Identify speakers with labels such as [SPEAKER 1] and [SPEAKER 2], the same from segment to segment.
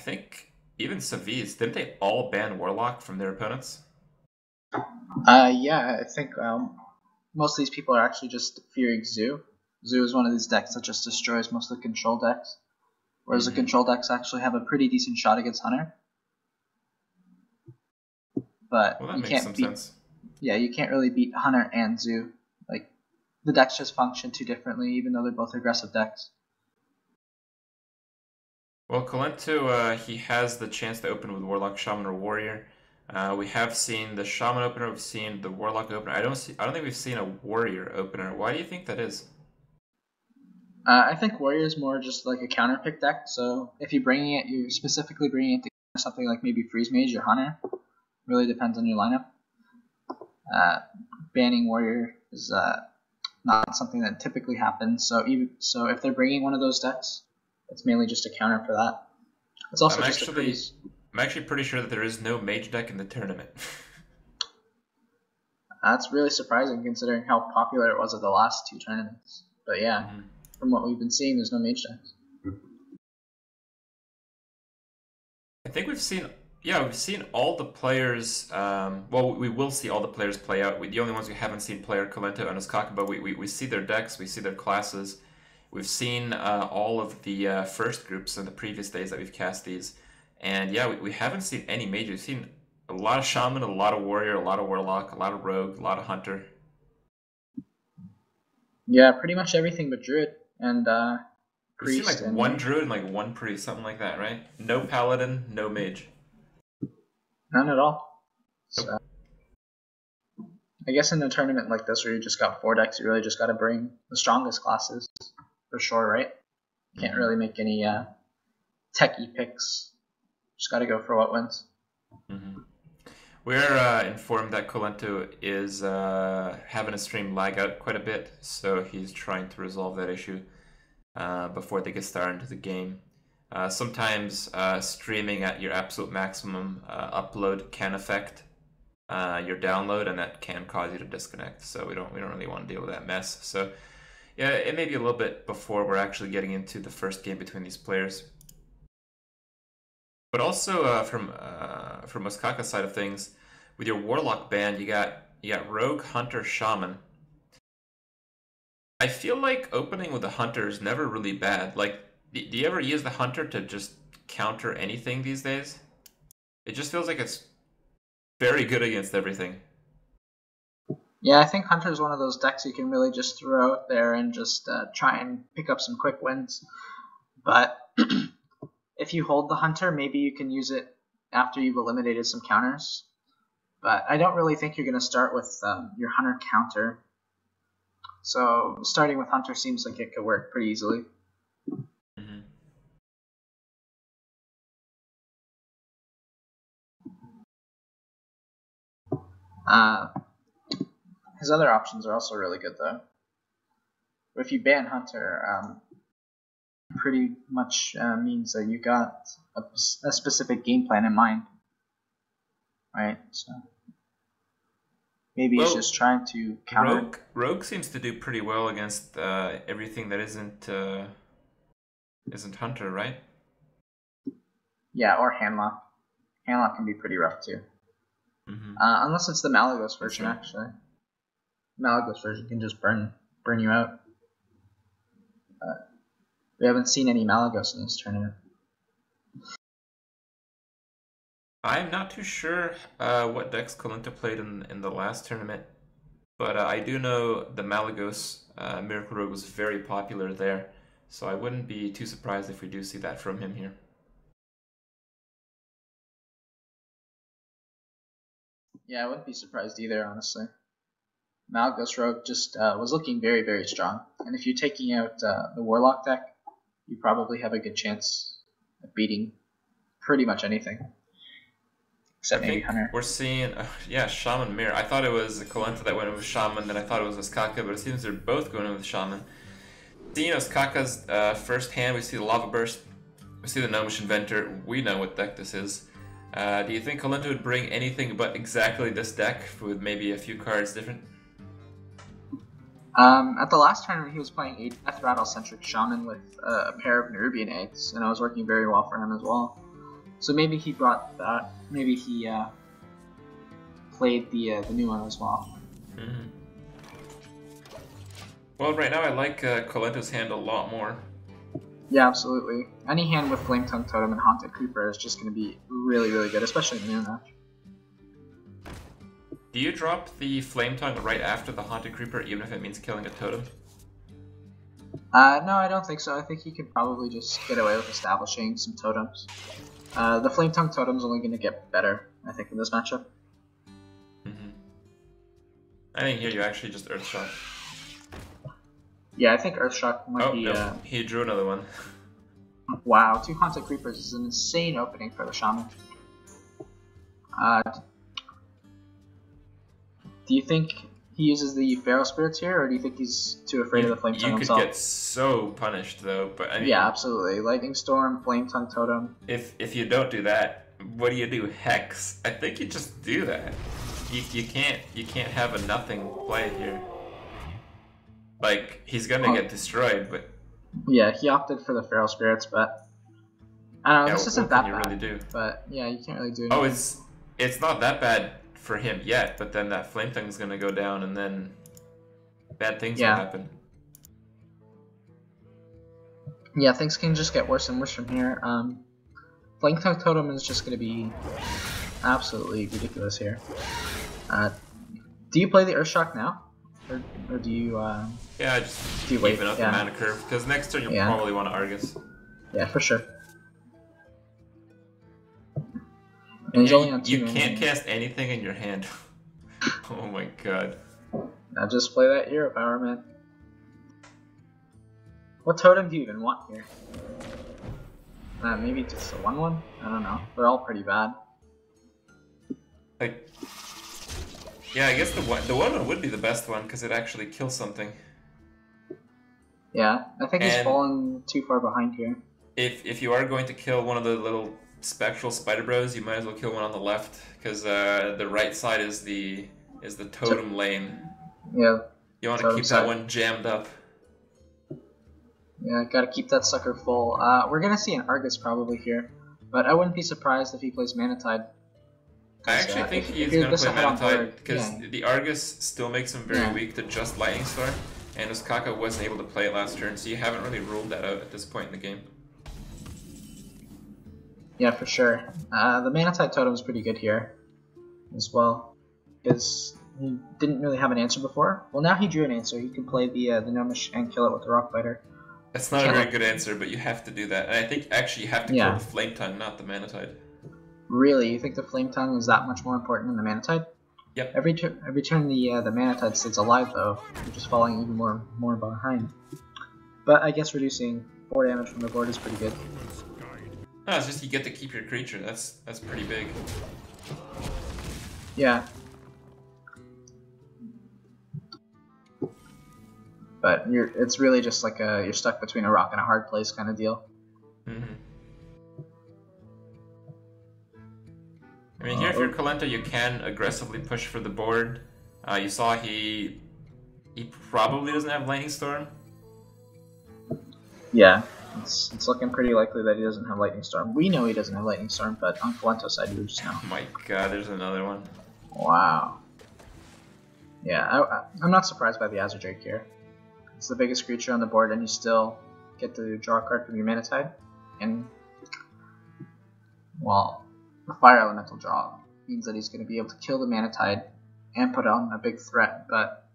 [SPEAKER 1] think even Saviz, didn't they all ban Warlock from their opponents?
[SPEAKER 2] Yeah, I think most of these people are actually just fearing Zoo. Zoo is one of these decks that just destroys most of the control decks, whereas the control decks actually have a pretty decent shot against Hunter. But
[SPEAKER 1] Well, that
[SPEAKER 2] you
[SPEAKER 1] makes
[SPEAKER 2] can't
[SPEAKER 1] some
[SPEAKER 2] beat.
[SPEAKER 1] sense.
[SPEAKER 2] Yeah, you can't really beat Hunter and Zoo. Like the decks just function too differently, even though they're both aggressive decks.
[SPEAKER 1] Well, Kolento, he has the chance to open with Warlock, Shaman, or Warrior. We have seen the Shaman opener. We've seen the Warlock opener. I don't think we've seen a Warrior opener. Why do you think that is?
[SPEAKER 2] I think Warrior is more just like a counter pick deck. So if you're bringing it, you're specifically bringing it to something like maybe Freeze Mage or Hunter. Really depends on your lineup. Uh, Banning Warrior is not something that typically happens. So if they're bringing one of those decks, it's mainly just a counter for that. It's also just a pretty.
[SPEAKER 1] I'm actually pretty sure that there is no Mage deck in the tournament.
[SPEAKER 2] That's really surprising considering how popular it was at the last two tournaments. But yeah, from what we've been seeing, there's no mage decks.
[SPEAKER 1] I think we've seen all the players. Well, we will see all the players play out. The only ones we haven't seen play are Kolento and Ostkaka, but we see their decks, we see their classes. We've seen all of the first groups in the previous days that we've cast these. And yeah, we haven't seen any mages. We've seen a lot of Shaman, a lot of Warrior, a lot of Warlock, a lot of Rogue, a lot of Hunter.
[SPEAKER 2] Yeah, pretty much everything but Druid and
[SPEAKER 1] We've
[SPEAKER 2] Priest.
[SPEAKER 1] seen like one Druid and like one Priest, something like that, right? No Paladin, no Mage.
[SPEAKER 2] None at all.
[SPEAKER 1] Nope.
[SPEAKER 2] So, I guess in a tournament like this where you just got 4 decks, you really just got to bring the strongest classes for sure, right? Can't really make any techie picks. Just got to go for what wins.
[SPEAKER 1] We're informed that Kolento is having a stream lag out quite a bit, so he's trying to resolve that issue before they get started into the game. Sometimes streaming at your absolute maximum upload can affect your download, and that can cause you to disconnect. So we don't really want to deal with that mess. So yeah, it may be a little bit before we're actually getting into the first game between these players. But also from Ostkaka's side of things, with your Warlock band, you got Rogue, Hunter, Shaman. I feel like opening with the Hunter is never really bad. Like, do you ever use the Hunter to just counter anything these days? It just feels like it's very good against everything.
[SPEAKER 2] Yeah, I think Hunter is one of those decks you can really just throw out there and just try and pick up some quick wins. But if you hold the Hunter, maybe you can use it after you've eliminated some counters. But I don't really think you're going to start with your Hunter counter. So starting with Hunter seems like it could work pretty easily. His other options are also really good though. But if you ban Hunter, pretty much means that you got a specific game plan in mind, right? So maybe he's just trying to counter.
[SPEAKER 1] Rogue seems to do pretty well against everything that isn't Hunter, right?
[SPEAKER 2] Yeah, or Handlock. Handlock can be pretty rough too. Unless it's the Malagos version, actually. Malagos version can just burn you out. We haven't seen any Malagos in this tournament.
[SPEAKER 1] I'm not too sure what decks Kolento played in the last tournament, but I do know the Malagos Miracle Rogue was very popular there, so I wouldn't be too surprised if we do see that from him here.
[SPEAKER 2] Yeah, I wouldn't be surprised either, honestly. Malagos Rogue just was looking very, very strong. And if you're taking out the Warlock deck, you probably have a good chance of beating pretty much anything. Except maybe Hunter.
[SPEAKER 1] We're seeing, Shaman Mirror. I thought it was Kolento that went with Shaman, then I thought it was Ostkaka, but it seems they're both going with Shaman. Seeing Ostkaka's first hand, we see the Lava Burst, we see the Gnomish Inventor, we know what deck this is. Do you think Kolento would bring anything but exactly this deck with maybe a few cards different?
[SPEAKER 2] At the last tournament, he was playing a Death Rattle-centric Shaman with a pair of Nerubian eggs, and it was working very well for him as well. So maybe he brought that. Maybe he played the new one as well.
[SPEAKER 1] Mm-hmm. Well, right now I like Kolento's hand a lot more.
[SPEAKER 2] Yeah, absolutely. Any hand with Flame Tongue Totem and Haunted Creeper is just going to be really, really good, especially in the new match.
[SPEAKER 1] Do you drop the Flame Tongue right after the Haunted Creeper, even if it means killing a totem?
[SPEAKER 2] No, I don't think so. I think he could probably just get away with establishing some totems. The Flame Tongue Totem's only going to get better, I think, in this matchup.
[SPEAKER 1] Mm-hmm. I think here you actually just Earthshock.
[SPEAKER 2] Yeah, I think Earthshock might be...
[SPEAKER 1] No, he drew another one.
[SPEAKER 2] Wow, 2 Haunted Creepers is an insane opening for the Shaman. Do you think he uses the Feral Spirits here, or do you think he's too afraid of the Flame Tongue himself?
[SPEAKER 1] You could get so punished, though, but I mean...
[SPEAKER 2] Yeah, absolutely. Lightning Storm, Flame Tongue Totem.
[SPEAKER 1] If you don't do that, what do? Hex? I think you just do that. You can't have a nothing play here. Like, he's gonna get destroyed, but...
[SPEAKER 2] Yeah, he opted for the Feral Spirits, but... I don't know, this isn't that bad.
[SPEAKER 1] What can you really do?
[SPEAKER 2] But, yeah, you can't really do anything.
[SPEAKER 1] Oh, it's not that bad for him yet, but then that Flame Tongue's gonna go down, and then... bad things will happen.
[SPEAKER 2] Yeah, things can just get worse and worse from here. Flame Tongue Totem is just gonna be absolutely ridiculous here. Do you play the Earthshock now? Or do you,
[SPEAKER 1] Yeah, just
[SPEAKER 2] do you wait?
[SPEAKER 1] Even up the mana curve, because next turn you'll probably want to Argus.
[SPEAKER 2] Yeah, for sure. And he's only on 2
[SPEAKER 1] you
[SPEAKER 2] mana.
[SPEAKER 1] can't cast anything in your hand. Oh my god.
[SPEAKER 2] Now just play that Hero Power, man. What totem do you even want here? Maybe just a 1/1? I don't know. They're all pretty bad.
[SPEAKER 1] Like, yeah, I guess the 1/1 would be the best one because it actually kills something.
[SPEAKER 2] Yeah, I think he's fallen too far behind here.
[SPEAKER 1] If you are going to kill one of the little spectral spider bros, you might as well kill one on the left because the right side is the totem lane.
[SPEAKER 2] Yeah.
[SPEAKER 1] You want to keep that one jammed up.
[SPEAKER 2] Yeah, gotta keep that sucker full. We're gonna see an Argus probably here, but I wouldn't be surprised if he plays Manatide.
[SPEAKER 1] I actually think he's gonna play Manatide because the Argus still makes him very weak to just Lightning Storm, and Ostkaka wasn't able to play it last turn, so you haven't really ruled that out at this point in the game.
[SPEAKER 2] Yeah, for sure. The Manatide totem is pretty good here as well, because he didn't really have an answer before. Well, now he drew an answer. He can play the Gnomish and kill it with the Rock Biter.
[SPEAKER 1] That's not a very good answer, but you have to do that. And I think actually you have to kill the Flame Tongue, not the Manatide. Really?
[SPEAKER 2] You think the Flame Tongue is that much more important than the Manatide?
[SPEAKER 1] Yep.
[SPEAKER 2] Every turn the Manatide stays alive, though. You're just falling even more behind. But I guess reducing 4 damage from the board is pretty good.
[SPEAKER 1] No, it's just you get to keep your creature. That's pretty big.
[SPEAKER 2] Yeah. But it's really just like you're stuck between a rock and a hard place kind of deal.
[SPEAKER 1] Mm-hmm. I mean, here if you're Kolento, you can aggressively push for the board. You saw he probably doesn't have Lightning Storm.
[SPEAKER 2] Yeah, it's looking pretty likely that he doesn't have Lightning Storm. We know he doesn't have Lightning Storm, but on Kolento's side, you just know.
[SPEAKER 1] Oh my god, there's another one.
[SPEAKER 2] Wow. Yeah, I'm not surprised by the Azure Drake here. It's the biggest creature on the board, and you still get to draw a card from your Manatide. And, well, the Fire Elemental draw means that he's going to be able to kill the Manatide and put on a big threat. But,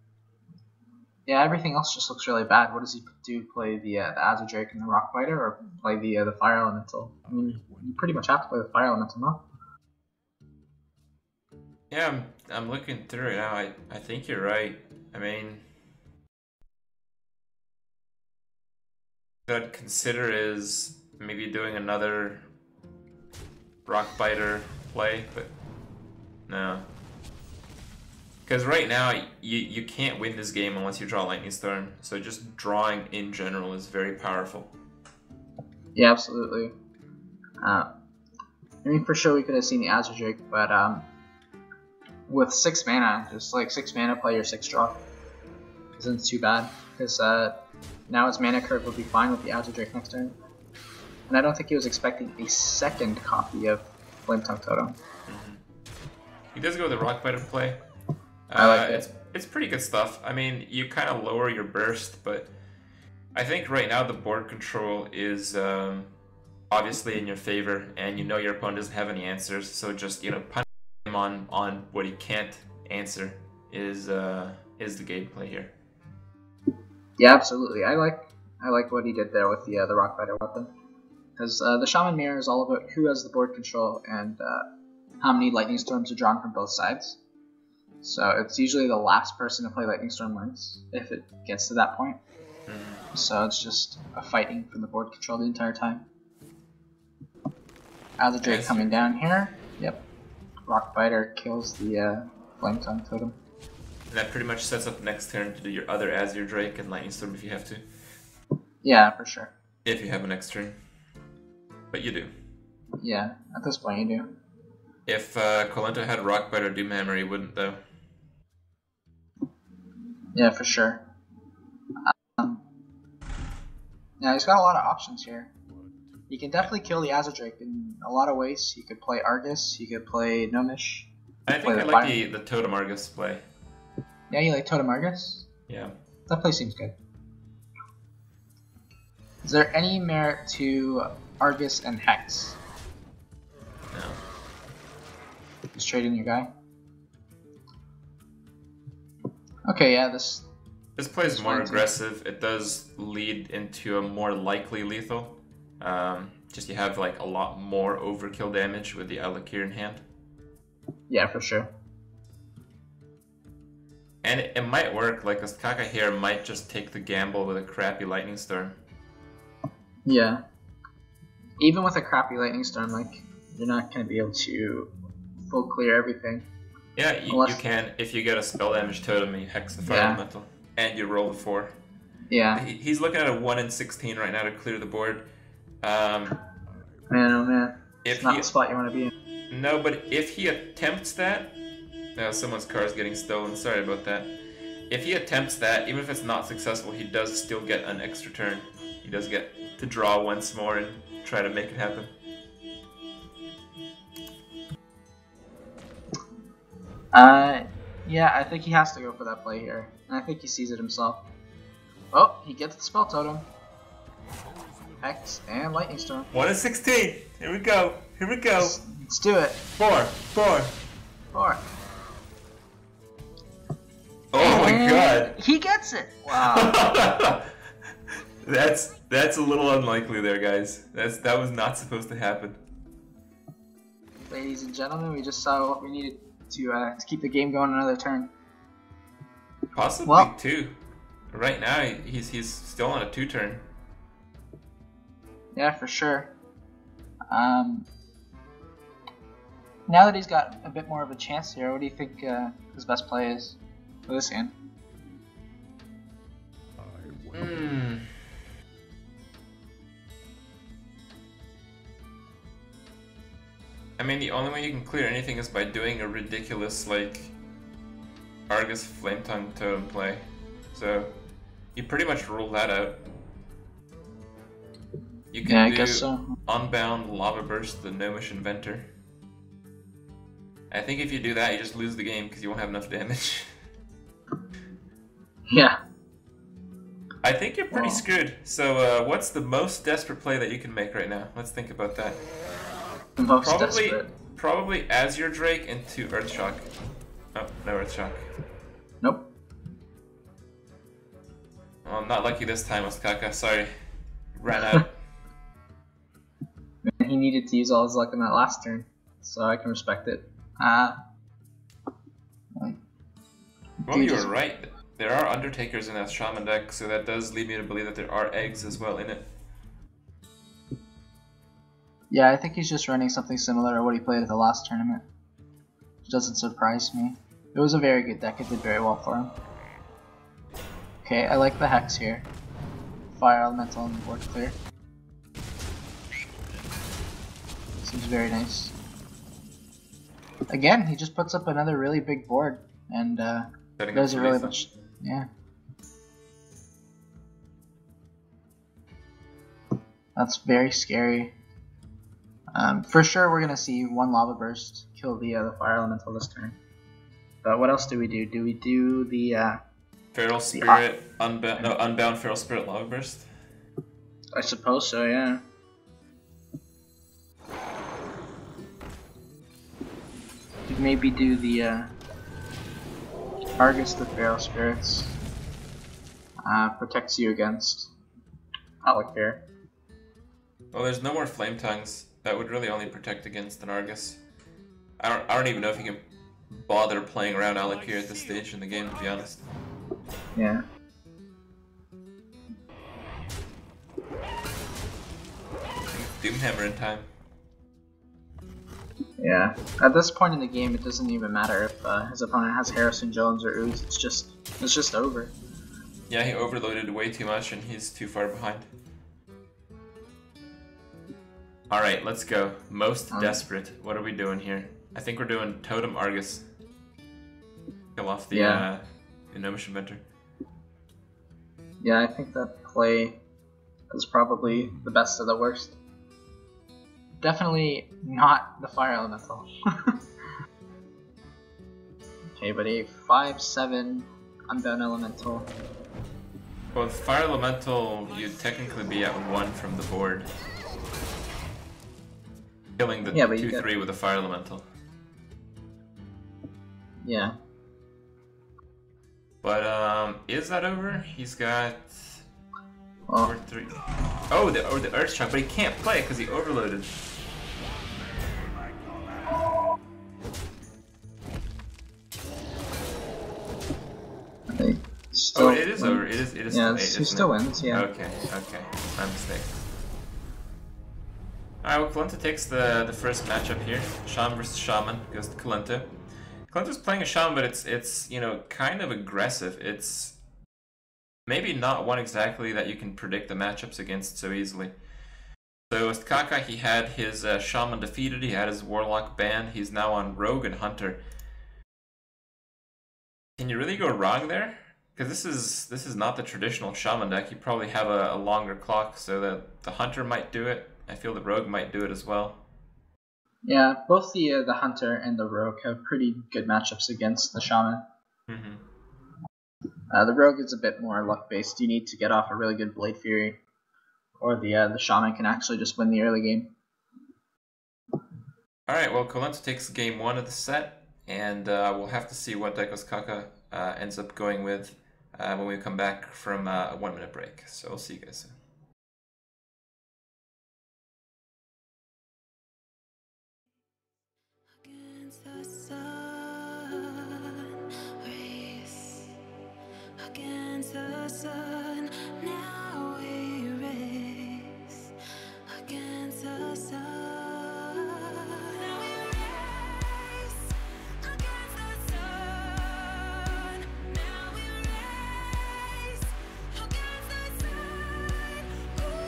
[SPEAKER 2] yeah, everything else just looks really bad. What does he do? Play the Azure Drake and the Rock Biter, or play the Fire Elemental? I mean, you pretty much have to play the Fire Elemental, no?
[SPEAKER 1] Yeah, I'm looking through it now. I think you're right. I mean, what I'd consider is maybe doing another Rock Biter play, but no. Because right now, you can't win this game unless you draw Lightning Storm, so just drawing in general is very powerful.
[SPEAKER 2] Yeah, absolutely. I mean, for sure we could have seen the Azure Drake, but with 6 mana, just like 6 mana, play your 6 draw. Isn't too bad, because now his mana curve will be fine with the Azure Drake next turn. and I don't think he was expecting a second copy of Flame Tongue Totem.
[SPEAKER 1] He does go with the Rock Biter play.
[SPEAKER 2] I like it.
[SPEAKER 1] It's pretty good stuff. I mean, you kind of lower your burst, but I think right now the board control is obviously in your favor, and you know your opponent doesn't have any answers, so just punish him on what he can't answer is the gameplay here.
[SPEAKER 2] Yeah, absolutely. I like what he did there with the Rock Biter weapon, because the Shaman Mirror is all about who has the board control and how many Lightning Storms are drawn from both sides. So it's usually the last person to play Lightning Storm wins if it gets to that point. So it's just a fighting for the board control the entire time. Azure Drake coming down here. Yep. Rock Biter kills the Flame Tongue Totem.
[SPEAKER 1] And that pretty much sets up next turn to do your other Azure Drake and Lightning Storm if you have to.
[SPEAKER 2] Yeah, for sure.
[SPEAKER 1] If you have a next turn. But you do.
[SPEAKER 2] Yeah, at this point you do.
[SPEAKER 1] If Kolento had Rock Biter or Doomhammer, he wouldn't though.
[SPEAKER 2] Yeah, for sure. Yeah, he's got a lot of options here. You can definitely kill the Azure Drake in a lot of ways. You could play Argus, you could play Gnomish.
[SPEAKER 1] I think I like the Totem Argus play.
[SPEAKER 2] Yeah, you like Totem Argus?
[SPEAKER 1] Yeah.
[SPEAKER 2] That play seems good. Is there any merit to Argus and Hex?
[SPEAKER 1] No.
[SPEAKER 2] Just trade in your guy? Okay, yeah, this
[SPEAKER 1] play is more aggressive. It does lead into a more likely lethal. Just you have like a lot more overkill damage with the Alakir in hand.
[SPEAKER 2] Yeah, for sure.
[SPEAKER 1] And it might work, like Ostkaka here might just take the gamble with a crappy Lightning Storm.
[SPEAKER 2] Yeah. Even with a crappy Lightning Storm, like, you're not going to be able to full clear everything.
[SPEAKER 1] Yeah, you can if you get a spell damage totem and you hex the fire elemental. And you roll the 4.
[SPEAKER 2] Yeah.
[SPEAKER 1] He's looking at a 1 in 16 right now to clear the board.
[SPEAKER 2] Man, oh man. It's not the spot you want to be in.
[SPEAKER 1] No, but if he attempts that... someone's car is getting stolen, sorry about that. If he attempts that, even if it's not successful, he does still get an extra turn. He does get to draw once more and try to make it happen.
[SPEAKER 2] Yeah, I think he has to go for that play here. And I think he sees it himself. Oh, he gets the spell totem. Hex and Lightning Storm.
[SPEAKER 1] 1 in 16! Here we go! Here we go!
[SPEAKER 2] Let's do it!
[SPEAKER 1] 4!
[SPEAKER 2] Oh
[SPEAKER 1] my god!
[SPEAKER 2] He gets it! Wow.
[SPEAKER 1] That's a little unlikely there, guys. That was not supposed to happen.
[SPEAKER 2] Ladies and gentlemen, we just saw what we needed to keep the game going another turn.
[SPEAKER 1] Possibly 2. Right now, he's still on a 2-turn.
[SPEAKER 2] Yeah, for sure. Now that he's got a bit more of a chance here, what do you think his best play is for this hand?
[SPEAKER 1] I mean, the only way you can clear anything is by doing a ridiculous, like, Argus Flame Tongue Totem play. So, you pretty much rule that out. You can do
[SPEAKER 2] guess so.
[SPEAKER 1] Unbound, Lava Burst, the Gnomish Inventor. I think if you do that, you just lose the game because you won't have enough damage.
[SPEAKER 2] Yeah.
[SPEAKER 1] I think you're pretty screwed. So, what's the most desperate play that you can make right now? Let's think about that.
[SPEAKER 2] The most desperate.
[SPEAKER 1] Probably Azure Drake into Earthshock. Oh, no Earthshock.
[SPEAKER 2] Nope.
[SPEAKER 1] Well, I'm not lucky this time, Ostkaka. Sorry. Ran out.
[SPEAKER 2] He needed to use all his luck in that last turn, so I can respect it.
[SPEAKER 1] Well, you were right. There are Undertakers in that Shaman deck, so that does lead me to believe that there are eggs as well in it.
[SPEAKER 2] Yeah, I think he's just running something similar to what he played at the last tournament. Which doesn't surprise me. It was a very good deck, it did very well for him. Okay, I like the Hex here. Fire Elemental on the board clear. Seems very nice. Again, he just puts up another really big board, and does a really much... Yeah. That's very scary. For sure, we're gonna see one lava burst kill the fire elemental this turn. But what else do we do? Do we do the
[SPEAKER 1] Feral Spirit, Unbound Feral Spirit Lava Burst?
[SPEAKER 2] I suppose so, yeah. We'd maybe do the Argus the Feral Spirits. Protects you against Alakir.
[SPEAKER 1] Well, there's no more Flame Tongues. That would really only protect against an Argus. I don't even know if you can bother playing around Alakir at this stage in the game, to be honest.
[SPEAKER 2] Yeah.
[SPEAKER 1] Doomhammer in time.
[SPEAKER 2] Yeah. At this point in the game, it doesn't even matter if his opponent has Harrison Jones or Ooze. It's just over.
[SPEAKER 1] Yeah, he overloaded way too much and he's too far behind. Alright, let's go. Most desperate. What are we doing here? I think we're doing Totem Argus. Kill off the Gnomish Inventor.
[SPEAKER 2] Yeah, I think that play is probably the best of the worst. Definitely not the Fire Elemental. Okay, but a 5/7 Unbound Elemental.
[SPEAKER 1] Well, with Fire Elemental, you'd technically be at 1 from the board. Killing the 2/3 with a Fire Elemental.
[SPEAKER 2] Yeah.
[SPEAKER 1] But, is that over? He's got...
[SPEAKER 2] Oh.
[SPEAKER 1] 4/3. Oh, the Earth Shock, but he can't play it because he overloaded.
[SPEAKER 2] Still
[SPEAKER 1] it is over. It is.
[SPEAKER 2] Yeah,
[SPEAKER 1] he
[SPEAKER 2] still wins. Yeah.
[SPEAKER 1] Okay. My mistake. Alright, well, Kolento takes the first matchup here. Shaman versus Shaman goes to Kolento. Kolento's playing a Shaman, but it's you know, kind of aggressive. It's maybe not one exactly that you can predict the matchups against so easily. So Ostkaka, he had his Shaman defeated, he had his Warlock banned, he's now on Rogue and Hunter. Can you really go wrong there? Because this is not the traditional Shaman deck. You probably have a longer clock, so that the Hunter might do it. I feel the Rogue might do it as well.
[SPEAKER 2] Yeah, both the Hunter and the Rogue have pretty good matchups against the Shaman. The Rogue is a bit more luck-based. You need to get off a really good Blade Fury, or the Shaman can actually just win the early game.
[SPEAKER 1] Alright, well, Kolento takes game 1 of the set, and we'll have to see what deck Ostkaka ends up going with when we come back from a 1-minute break. So we'll see you guys soon.
[SPEAKER 3] Against the sun, now we race. Against the sun, now we race. Against the sun, now we race. Against the sun, ooh.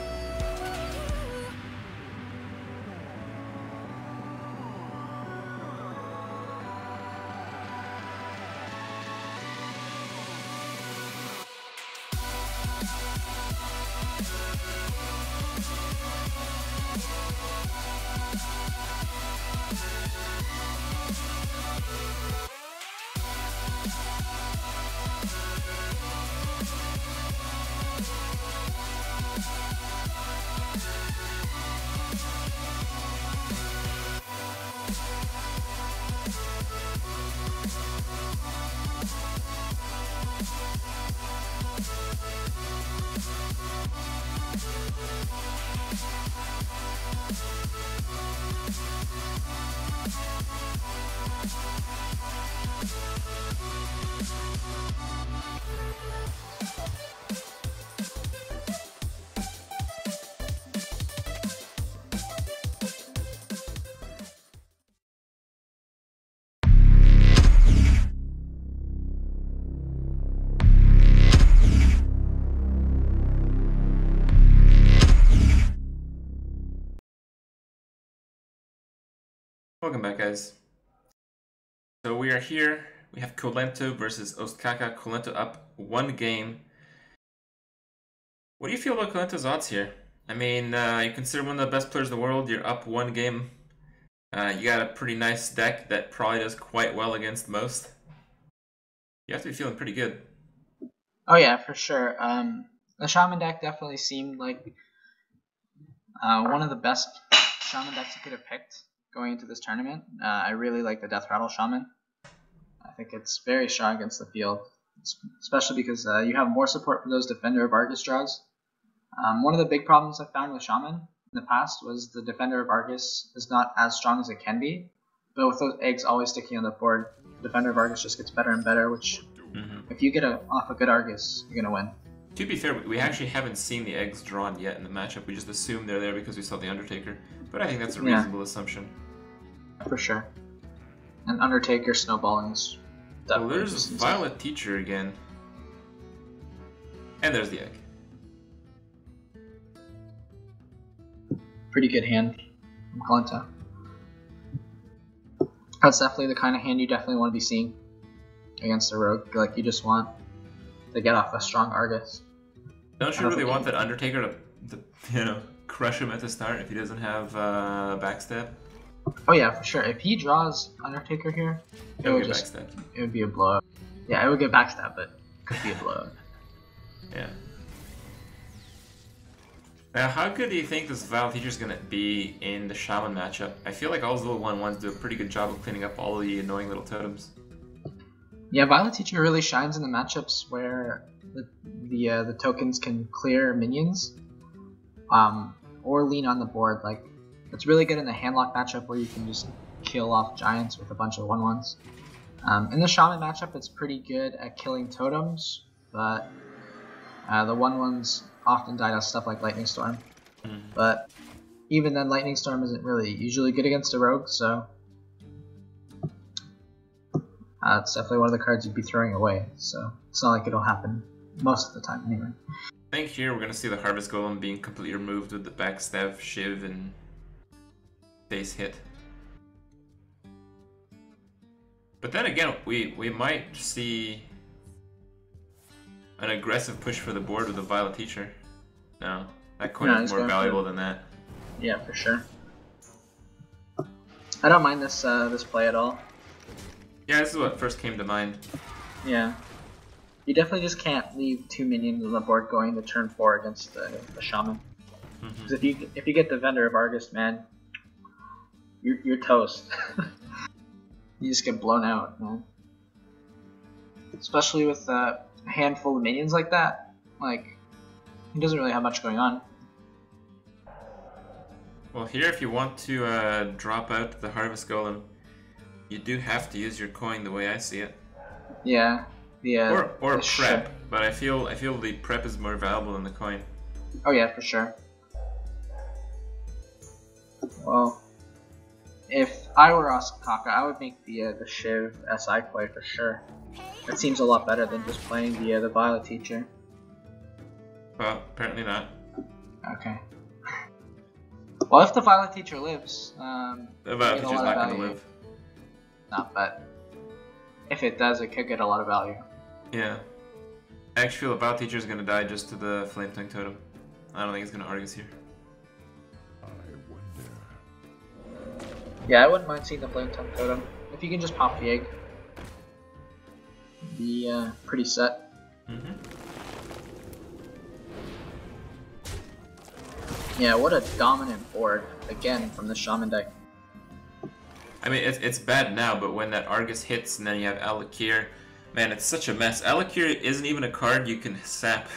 [SPEAKER 1] Welcome back, guys. So we are here. We have Kolento versus Ostkaka. Kolento up 1 game. What do you feel about Kolento's odds here? I mean, you consider one of the best players in the world, you're up one game. You got a pretty nice deck that probably does quite well against most. You have to be feeling pretty good.
[SPEAKER 2] Oh yeah, for sure. The Shaman deck definitely seemed like one of the best Shaman decks you could have picked going into this tournament. I really like the Death Rattle Shaman. I think it's very strong against the field, especially because you have more support for those Defender of Argus draws. One of the big problems I found with Shaman in the past was the Defender of Argus is not as strong as it can be, but with those eggs always sticking on the board, the Defender of Argus just gets better and better, which if you get off a good Argus, you're going to win.
[SPEAKER 1] To be fair, we actually haven't seen the eggs drawn yet in the matchup. We just assume they're there because we saw the Undertaker. But I think that's a reasonable assumption.
[SPEAKER 2] For sure. And Undertaker snowballing is
[SPEAKER 1] well,
[SPEAKER 2] definitely
[SPEAKER 1] there's Violet Teacher again. And there's the egg.
[SPEAKER 2] Pretty good hand from Kolento. That's definitely the kind of hand you definitely want to be seeing against a rogue. Like, you just want to get off a strong Argus.
[SPEAKER 1] Don't you really want that Undertaker to crush him at the start if he doesn't have backstab?
[SPEAKER 2] Oh yeah, for sure. If he draws Undertaker here, it would just
[SPEAKER 1] backstab.
[SPEAKER 2] It would be a blowout. Yeah, it would get backstab, but it could be a blowout.
[SPEAKER 1] Yeah. Now, how good do you think this Vile Teacher is going to be in the Shaman matchup? I feel like all those little 1/1s do a pretty good job of cleaning up all the annoying little totems.
[SPEAKER 2] Yeah, Violet Teacher really shines in the matchups where the tokens can clear minions, or lean on the board. Like, it's really good in the handlock matchup where you can just kill off giants with a bunch of 1/1s. In the Shaman matchup, it's pretty good at killing totems, but the 1/1s often die to stuff like Lightning Storm. But even then, Lightning Storm isn't really usually good against a rogue, so it's definitely one of the cards you'd be throwing away. So it's not like it'll happen most of the time anyway.
[SPEAKER 1] I think here we're going to see the Harvest Golem being completely removed with the backstab, shiv, and base hit. But then again, we might see an aggressive push for the board with the Violet Teacher. No, that coin is more valuable than that.
[SPEAKER 2] Yeah, for sure. I don't mind this this play at all.
[SPEAKER 1] Yeah, this is what first came to mind.
[SPEAKER 2] Yeah. You definitely just can't leave 2 minions on the board going to turn 4 against the Shaman. Because if you get the Defender of Argus, man, you're toast. You just get blown out, man. Especially with a handful of minions like that. Like, he doesn't really have much going on.
[SPEAKER 1] Well, here if you want to drop out the Harvest Golem, you do have to use your coin the way I see it.
[SPEAKER 2] Yeah.
[SPEAKER 1] Or prep, but I feel the prep is more valuable than the coin.
[SPEAKER 2] Oh yeah, for sure. Well, if I were Ostkaka, I would make the Shiv SI play for sure. That seems a lot better than just playing the Violet Teacher.
[SPEAKER 1] Well, apparently not.
[SPEAKER 2] Okay. Well, if the Violet Teacher lives,
[SPEAKER 1] the Violet Teacher's not going to live.
[SPEAKER 2] No, but if it does, it could get a lot of value.
[SPEAKER 1] Yeah. I actually feel the Violet Teacher is going to die just to the Flame Tongue Totem. I don't think it's going to Argus here.
[SPEAKER 2] Yeah, I wouldn't mind seeing the Flame Tongue Totem. If you can just pop the egg, be pretty set. Yeah, what a dominant board, again, from the Shaman deck.
[SPEAKER 1] I mean, it's bad now, but when that Argus hits and then you have Alakir, man, it's such a mess. Alakir isn't even a card you can sap.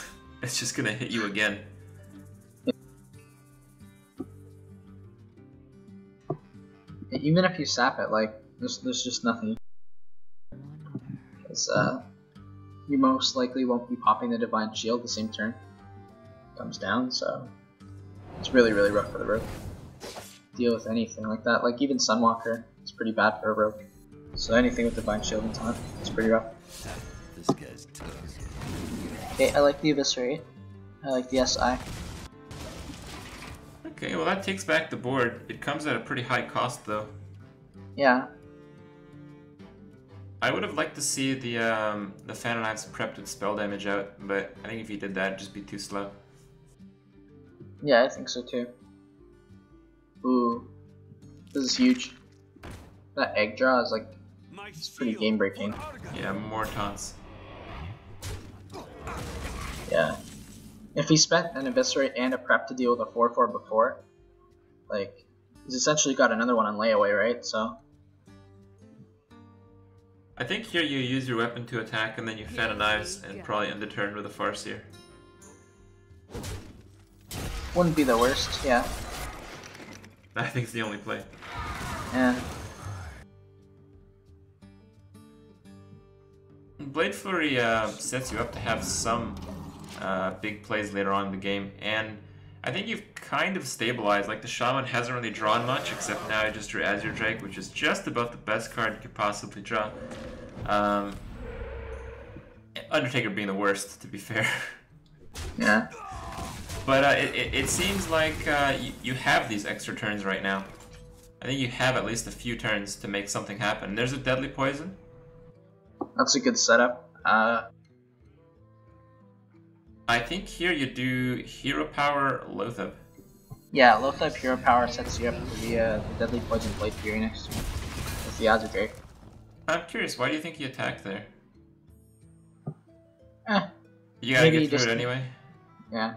[SPEAKER 1] It's just going to hit you again.
[SPEAKER 2] Even if you sap it, like, there's just nothing. Because you most likely won't be popping the Divine Shield the same turn. It comes down, so it's really, really rough for the rogue. Deal with anything like that. Like, even Sunwalker is pretty bad for a rogue. So anything with Divine Shield and time is pretty rough.
[SPEAKER 3] This guy's tough.
[SPEAKER 2] Okay, I like the Eviscerate. I like the SI.
[SPEAKER 1] Okay, well that takes back the board. It comes at a pretty high cost though.
[SPEAKER 2] Yeah.
[SPEAKER 1] I would have liked to see the Phantom Knives prepped with spell damage out, but I think if you did that, it'd just be too slow.
[SPEAKER 2] Yeah, I think so too. Ooh, this is huge. That egg draw is like, it's pretty game breaking.
[SPEAKER 1] Yeah, more taunts.
[SPEAKER 2] Yeah. If he spent an Eviscerate and a Prep to deal with a 4/4 before, like, he's essentially got another one on layaway, right? So.
[SPEAKER 1] I think here you use your weapon to attack and then you Fan of Knives and probably end the turn with a Farseer.
[SPEAKER 2] Wouldn't be the worst, yeah.
[SPEAKER 1] I think it's the only play.
[SPEAKER 2] Yeah.
[SPEAKER 1] Blade Flurry sets you up to have some big plays later on in the game, and I think you've kind of stabilized. Like, the Shaman hasn't really drawn much, except now he just drew Azure Drake, which is just about the best card you could possibly draw. Undertaker being the worst, to be fair.
[SPEAKER 2] Yeah.
[SPEAKER 1] But it seems like you have these extra turns right now. I think you have at least a few turns to make something happen. There's a Deadly Poison.
[SPEAKER 2] That's a good setup.
[SPEAKER 1] I think here you do Hero Power Lothab.
[SPEAKER 2] Yeah, Lothab Hero Power sets you up for the Deadly Poison Blade Fury next turn with the Azure Drake.
[SPEAKER 1] I'm curious, why do you think he attacked there? You gotta
[SPEAKER 2] maybe
[SPEAKER 1] get through
[SPEAKER 2] just,
[SPEAKER 1] it anyway.
[SPEAKER 2] Yeah.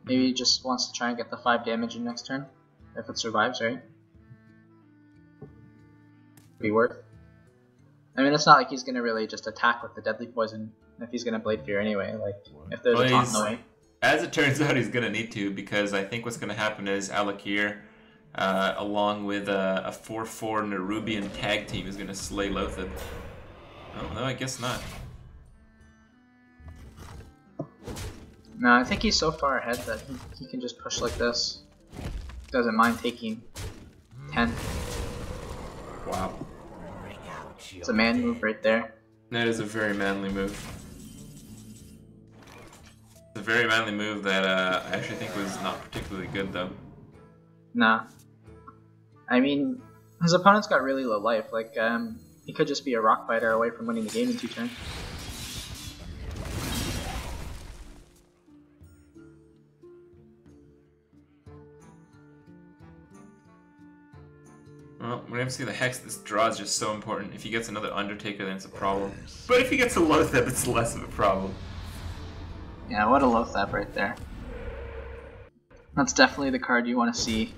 [SPEAKER 2] Maybe he just wants to try and get the 5 damage in next turn, if it survives, right? Be worth. I mean, it's not like he's gonna really just attack with the Deadly Poison if he's gonna Blade Fear anyway, like, if there's a taunt in the way.
[SPEAKER 1] As it turns out, he's gonna need to, because I think what's gonna happen is Alakir, along with a 4/4 Nerubian tag team, is gonna slay Lothab. Oh, no, I guess not.
[SPEAKER 2] No, I think he's so far ahead that he can just push like this. Doesn't mind taking 10.
[SPEAKER 1] Wow.
[SPEAKER 2] It's a man move right there.
[SPEAKER 1] That is a very manly move. It's a very manly move that I actually think was not particularly good, though.
[SPEAKER 2] Nah. I mean, his opponent's got really low life. Like, he could just be a rock fighter away from winning the game in 2 turns.
[SPEAKER 1] Well, we're gonna see the Hex. This draw is just so important. If he gets another Undertaker, then it's a problem. But if he gets a Lothab, it's less of a problem.
[SPEAKER 2] Yeah, what a Lothab right there. That's definitely the card you want to see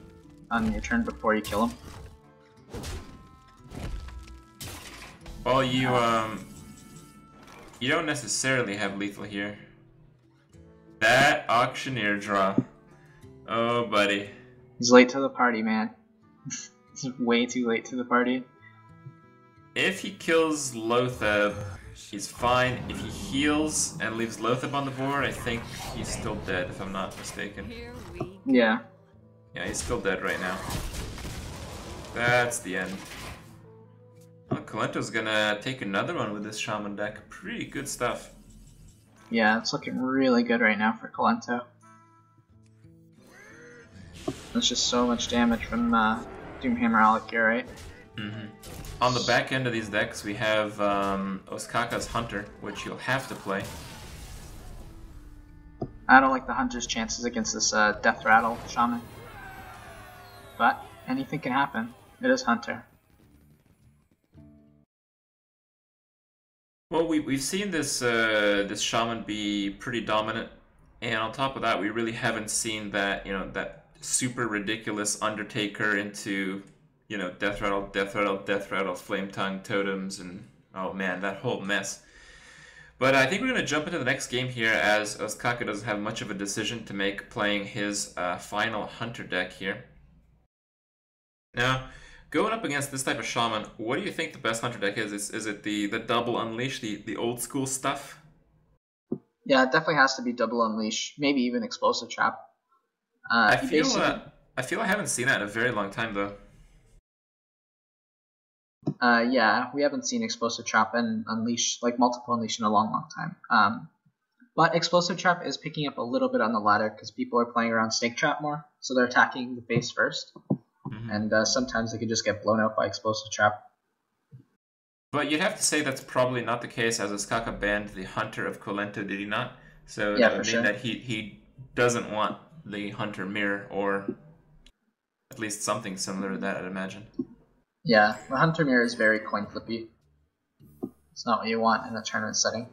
[SPEAKER 2] on your turn before you kill him.
[SPEAKER 1] Well, you don't necessarily have lethal here. That Auctioneer draw. Oh, buddy.
[SPEAKER 2] He's late to the party, man. He's way too late to the party.
[SPEAKER 1] If he kills Lothab, he's fine. If he heals and leaves Lothab on the board, I think he's still dead, if I'm not mistaken.
[SPEAKER 2] Yeah.
[SPEAKER 1] Yeah, he's still dead right now. That's the end. Well, Kolento's gonna take another one with this Shaman deck. Pretty good stuff.
[SPEAKER 2] Yeah, it's looking really good right now for Kolento. There's just so much damage from Doomhammer Alakir, right?
[SPEAKER 1] Mm-hmm. On the back end of these decks, we have Ostkaka's Hunter, which you'll have to play.
[SPEAKER 2] I don't like the Hunter's chances against this Death Rattle Shaman. But anything can happen. It is Hunter.
[SPEAKER 1] Well, we've seen this this Shaman be pretty dominant, and on top of that, we really haven't seen that that super ridiculous Undertaker into Death Rattle, Death Rattle, Death Rattle, Flame Tongue, Totems, and oh man, that whole mess. But I think we're going to jump into the next game here, as Ostkaka doesn't have much of a decision to make playing his final Hunter deck here. Now, going up against this type of Shaman, what do you think the best Hunter deck is? Is it the Double Unleash, the old school stuff?
[SPEAKER 2] Yeah, it definitely has to be Double Unleash, maybe even Explosive Trap.
[SPEAKER 1] I feel I haven't seen that in a very long time, though.
[SPEAKER 2] Yeah, we haven't seen Explosive Trap and Unleash, like multiple Unleash, in a long, long time. But Explosive Trap is picking up a little bit on the ladder because people are playing around Snake Trap more, so they're attacking the base first. Mm-hmm. And sometimes they can just get blown out by Explosive Trap.
[SPEAKER 1] But you'd have to say that's probably not the case, as Ostkaka banned the Hunter of Kolento, did he not? So
[SPEAKER 2] yeah,
[SPEAKER 1] that would mean that he doesn't want the Hunter Mirror, or at least something similar to that, I'd imagine.
[SPEAKER 2] Yeah, the Hunter Mirror is very coin flippy. It's not what you want in a tournament setting.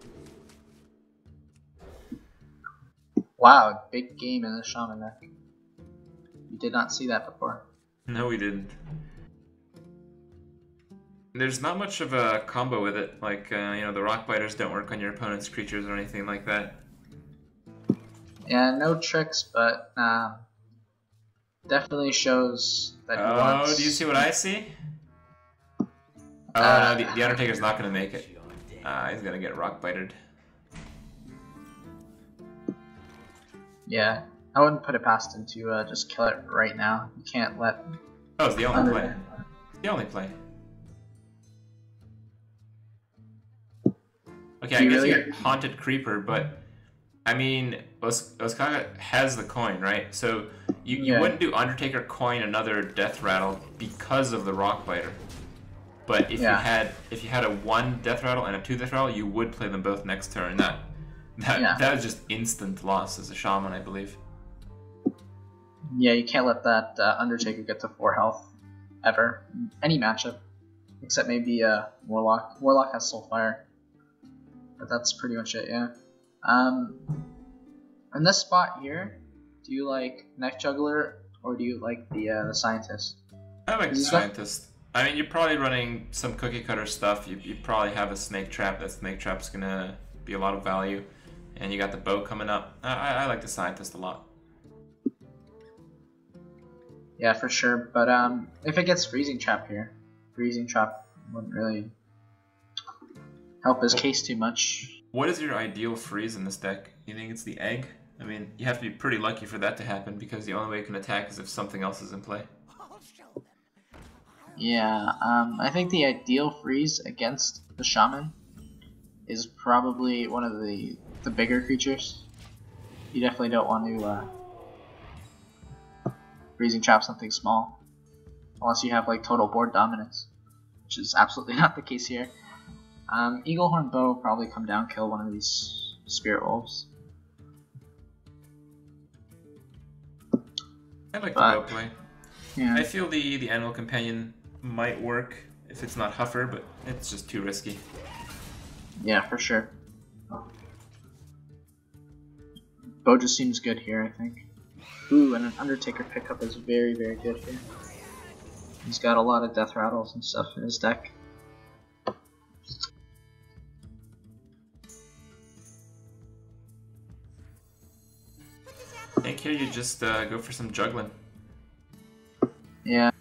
[SPEAKER 2] Wow, big game in the Shaman deck. You did not see that before.
[SPEAKER 1] No, we didn't. There's not much of a combo with it, like, you know, the Rock Biters don't work on your opponent's creatures or anything like that.
[SPEAKER 2] Yeah, no tricks, but definitely shows that he wants...
[SPEAKER 1] Oh, do you see what I see? Oh, no, the Undertaker's not going to make it. He's going to get Rock Bitered.
[SPEAKER 2] Yeah, I wouldn't put it past him to just kill it right now. You can't let...
[SPEAKER 1] Oh, it's the only play. The only play. Okay, I guess you get Haunted Creeper, but I mean, Ostkaka has the coin, right? So you wouldn't do Undertaker coin another Death Rattle because of the Rock Biter. But if you had a 1 Death Rattle and a 2 Death Rattle, you would play them both next turn. That was just instant loss as a Shaman, I believe.
[SPEAKER 2] Yeah, you can't let that Undertaker get to 4 health ever. Any matchup, except maybe Warlock. Warlock has Soulfire. But that's pretty much it, yeah. In this spot here, do you like Neck Juggler or do you like the Scientist?
[SPEAKER 1] I like the Scientist. I mean, you're probably running some cookie cutter stuff. You probably have a Snake Trap. That Snake Trap's gonna be a lot of value. And you got the bow coming up. I like the Scientist a lot.
[SPEAKER 2] Yeah, for sure. But if it gets Freezing Trap here, Freezing Trap wouldn't really help his case too much.
[SPEAKER 1] What is your ideal freeze in this deck? You think it's the egg? I mean, you have to be pretty lucky for that to happen because the only way you can attack is if something else is in play.
[SPEAKER 2] Yeah, I think the ideal freeze against the Shaman is probably one of the bigger creatures. You definitely don't want to Freezing Trap something small unless you have like total board dominance, which is absolutely not the case here. Eaglehorn Bow will probably come down, kill one of these Spirit Wolves.
[SPEAKER 1] I like the bow play.
[SPEAKER 2] Yeah.
[SPEAKER 1] I feel the Animal Companion might work if it's not Huffer, but it's just too risky.
[SPEAKER 2] Yeah, for sure. Bow just seems good here, I think. Ooh, and an Undertaker pickup is very, very good here. He's got a lot of Death Rattles and stuff in his deck.
[SPEAKER 1] I think here you just go for some juggling.
[SPEAKER 2] Yeah.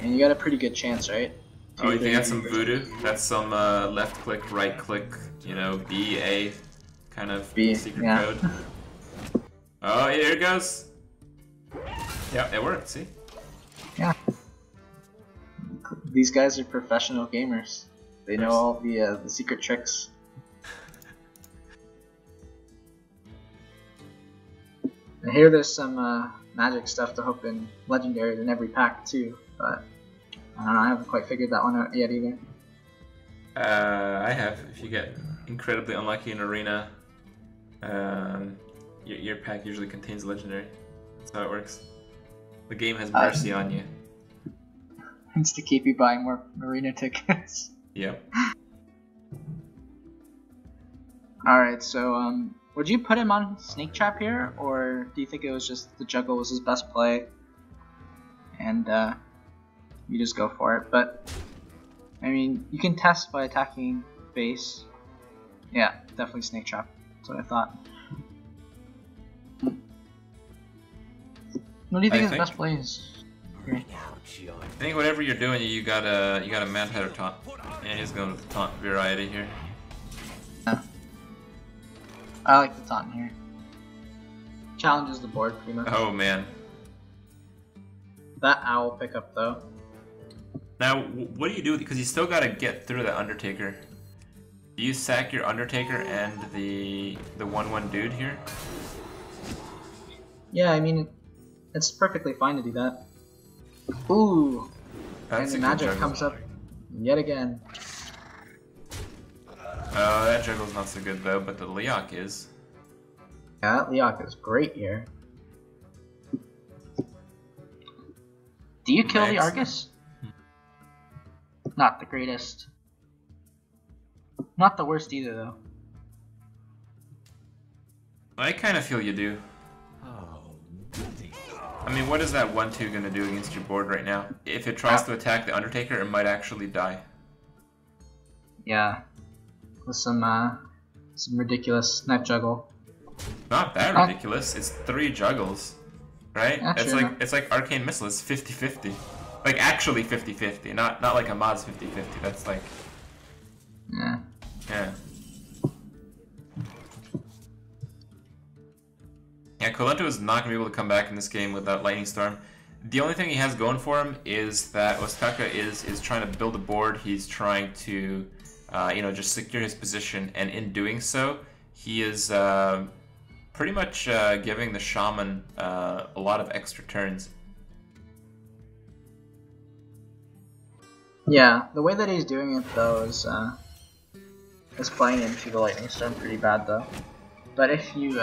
[SPEAKER 2] And you got a pretty good chance, right?
[SPEAKER 1] Oh, you think that's some voodoo? That's some left click, right click, you know, B, A kind of secret code. Oh, here it goes. Yeah, it worked, see?
[SPEAKER 2] Yeah. These guys are professional gamers. They know all the secret tricks. I hear there's some magic stuff to hope in legendaries in every pack too, but I don't know, I haven't quite figured that one out yet either.
[SPEAKER 1] I have. If you get incredibly unlucky in Arena, your pack usually contains legendary. That's how it works. The game has mercy on you.
[SPEAKER 2] It's to keep you buying more Arena tickets.
[SPEAKER 1] Yep.
[SPEAKER 2] Alright, so would you put him on Snake Trap here, or do you think it was just the juggle was his best play, and you just go for it? But I mean, you can test by attacking base. Yeah, definitely Snake Trap. That's what I thought. What do you think his best play is?
[SPEAKER 1] I think whatever you're doing, you got a Mad Hatter taunt. Yeah, he's going with the taunt variety here.
[SPEAKER 2] Yeah. I like the taunt here. Challenges the board pretty much.
[SPEAKER 1] Oh man.
[SPEAKER 2] That owl pickup though.
[SPEAKER 1] Now, what do you do? Because you still got to get through the Undertaker. Do you sack your Undertaker and the 1/1 dude here?
[SPEAKER 2] Yeah, I mean, it's perfectly fine to do that. Ooh,
[SPEAKER 1] That's
[SPEAKER 2] and the magic comes up yet again.
[SPEAKER 1] That juggle's not so good though, but the Leok is.
[SPEAKER 2] Yeah, that Leok is great here. Do you kill the
[SPEAKER 1] Max.
[SPEAKER 2] Argus? Not the greatest. Not the worst either, though.
[SPEAKER 1] I kind of feel you do.
[SPEAKER 3] Oh, goody.
[SPEAKER 1] I mean, what is that 1-2 gonna do against your board right now? If it tries to attack the Undertaker, it might actually die.
[SPEAKER 2] Yeah. With some ridiculous net juggle.
[SPEAKER 1] Not that ridiculous. It's 3 juggles, right?
[SPEAKER 2] Yeah,
[SPEAKER 1] It's
[SPEAKER 2] sure.
[SPEAKER 1] like Arcane Missile. It's 50-50. Like actually 50-50, not like a mod's 50-50. That's like
[SPEAKER 2] Yeah.
[SPEAKER 1] yeah. Yeah, Kolento is not gonna be able to come back in this game without Lightning Storm. The only thing he has going for him is that Ostkaka is trying to build a board. He's trying to, just secure his position, and in doing so, he is pretty much giving the Shaman a lot of extra turns.
[SPEAKER 2] Yeah, the way that he's doing it though is playing into the Lightning Storm pretty bad though. But if you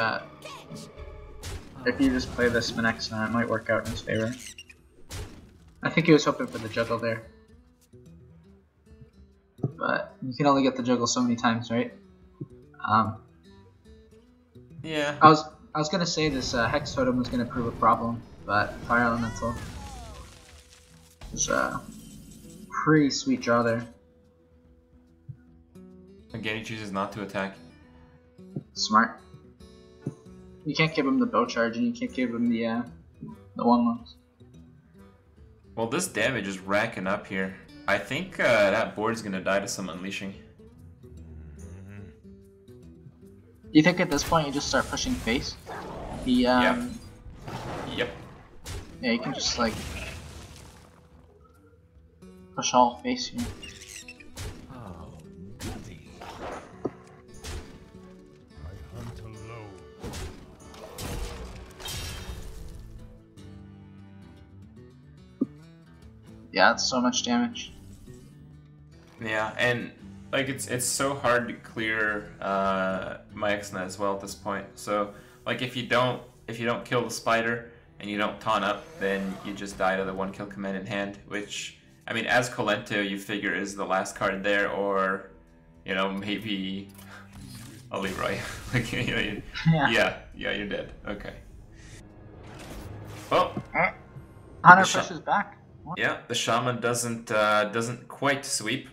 [SPEAKER 2] just play this Menexna, it might work out in his favor. I think he was hoping for the juggle there. But you can only get the juggle so many times, right?
[SPEAKER 1] Yeah.
[SPEAKER 2] I was gonna say this Hex Totem was gonna prove a problem, but Fire Elemental is a pretty sweet draw there.
[SPEAKER 1] Again, he chooses not to attack.
[SPEAKER 2] Smart. You can't give him the bow charge, and you can't give him the 1/1s.
[SPEAKER 1] Well, this damage is racking up here. I think that board's gonna die to some unleashing.
[SPEAKER 2] Do you think at this point you just start pushing face?
[SPEAKER 1] Yep.
[SPEAKER 2] Yeah, you can just like push all face here.
[SPEAKER 3] Oh, goody.
[SPEAKER 4] I hunt alone.
[SPEAKER 2] Yeah, that's so much damage.
[SPEAKER 1] Yeah, and like it's so hard to clear my Exna as well at this point. So like if you don't kill the spider and you don't taunt up, then you just die to the 1-kill command in hand, which I mean as Kolento you figure is the last card there, or maybe a Leroy. Like yeah, you're dead. Okay. Well,
[SPEAKER 2] Hunter
[SPEAKER 1] The
[SPEAKER 2] pushes back. What?
[SPEAKER 1] yeah, the Shaman doesn't quite sweep.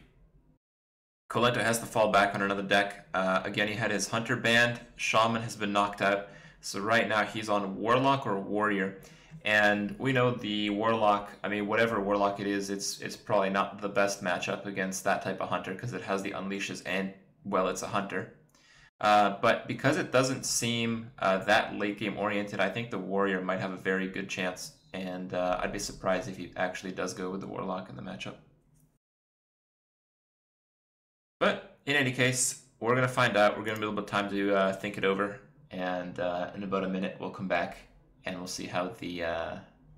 [SPEAKER 1] Kolento has to fall back on another deck. Again, he had his Hunter banned. Shaman has been knocked out. So right now he's on Warlock or Warrior. And we know the Warlock, I mean, whatever Warlock it is, it's probably not the best matchup against that type of Hunter because it has the Unleashes and, well, it's a Hunter. But because it doesn't seem that late game oriented, I think the Warrior might have a very good chance. And I'd be surprised if he actually does go with the Warlock in the matchup. But in any case, we're going to find out. We're going to be a little bit of time to think it over. And in about a minute, we'll come back and we'll see how the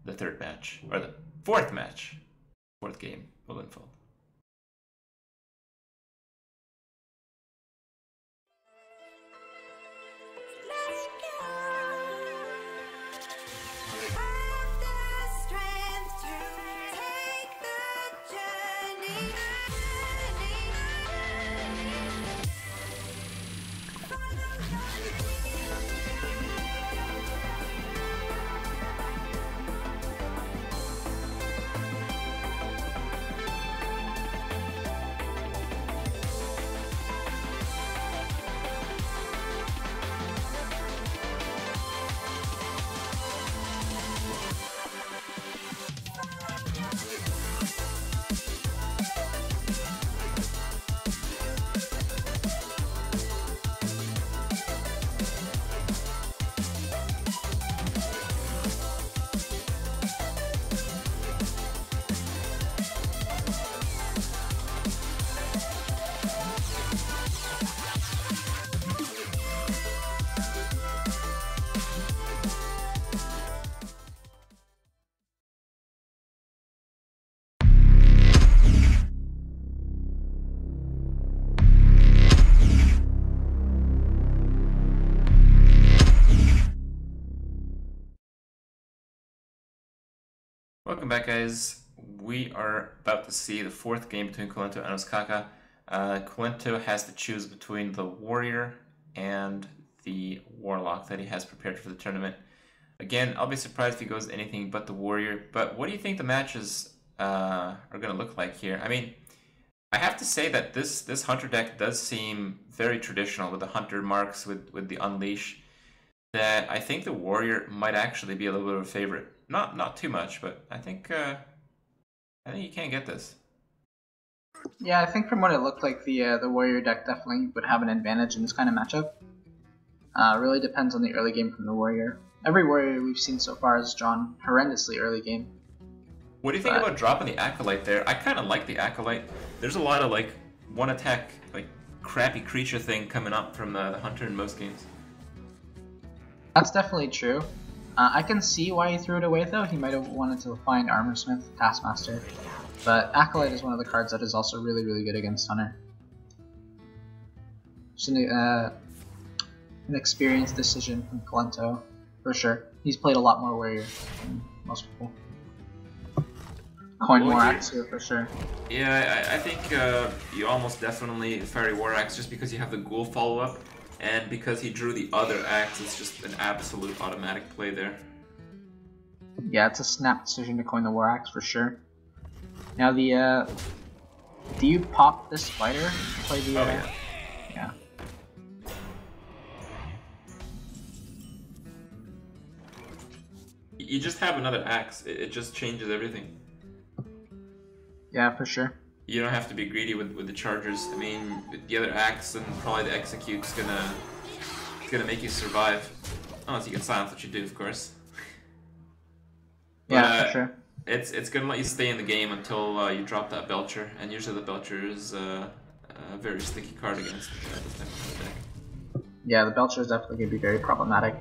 [SPEAKER 1] third match, or the fourth game will unfold. welcome back, guys. We are about to see the fourth game between Kolento and Ostkaka. Kolento has to choose between the warrior and the warlock that he has prepared for the tournament. Again, I'll be surprised if he goes anything but the warrior. But what do you think the matches are going to look like here? I mean, I have to say that this hunter deck does seem very traditional with the hunter marks with the unleash. That I think the warrior might actually be a little bit of a favorite. Not too much, but I think you can't get this.
[SPEAKER 2] Yeah, I think from what it looked like, the warrior deck definitely would have an advantage in this kind of matchup. Really depends on the early game from the warrior. Every warrior we've seen so far has drawn horrendously early game.
[SPEAKER 1] What do you think about dropping the acolyte there? I kind of like the acolyte. There's a lot of like one attack, like crappy creature thing coming up from the hunter in most games.
[SPEAKER 2] That's definitely true. I can see why he threw it away though. He might have wanted to find Armorsmith, Taskmaster. But Acolyte is one of the cards that is also really, really good against Hunter. Just an experienced decision from Kolento, for sure. He's played a lot more Warrior than most people. Coin War Axe here, for sure.
[SPEAKER 1] Yeah, I think you almost definitely Fiery War Axe just because you have the Ghoul follow-up. And because he drew the other axe, it's just an absolute automatic play there.
[SPEAKER 2] Yeah, it's a snap decision to coin the War Axe for sure. Now the do you pop the spider to play the yeah.
[SPEAKER 1] You just have another axe. It just changes everything.
[SPEAKER 2] Yeah, for sure.
[SPEAKER 1] You don't have to be greedy with the chargers. I mean, the other axe and probably the execute's gonna make you survive. Unless you can silence what you do, of course. But,
[SPEAKER 2] yeah, for sure.
[SPEAKER 1] It's gonna let you stay in the game until you drop that Belcher, and usually the Belcher is a very sticky card against this type of deck.
[SPEAKER 2] Yeah, the Belcher is definitely gonna be very problematic.